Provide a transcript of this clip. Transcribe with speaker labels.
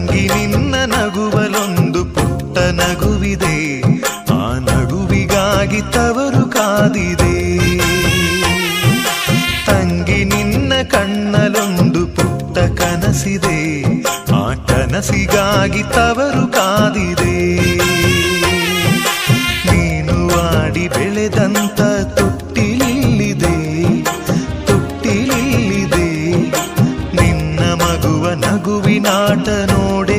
Speaker 1: ತಂಗಿ ನಿನ್ನ ನಗುವಲೊಂದು ಪುಟ್ಟ ನಗುವಿದೆ, ಆ ನಗುವಿಗಾಗಿ ತವರು ಕಾದಿದೆ. ತಂಗಿ ನಿನ್ನ ಕಣ್ಣಲೊಂದು ಪುಟ್ಟ ಕನಸಿದೆ, ಆ ಕನಸಿಗಾಗಿ ತವರು ಕಾದಿದೆ. ನೀನು ಆಡಿ ಬೆಳೆದಂತ ತೊಟ್ಟಿಲಿಲ್ಲಿದೆ, ತೊಟ್ಟಿಲಿಲ್ಲಿದೆ. ನಿನ್ನ ಮಗುವ ನಗುವಿನಾಟ ನೋಡೆ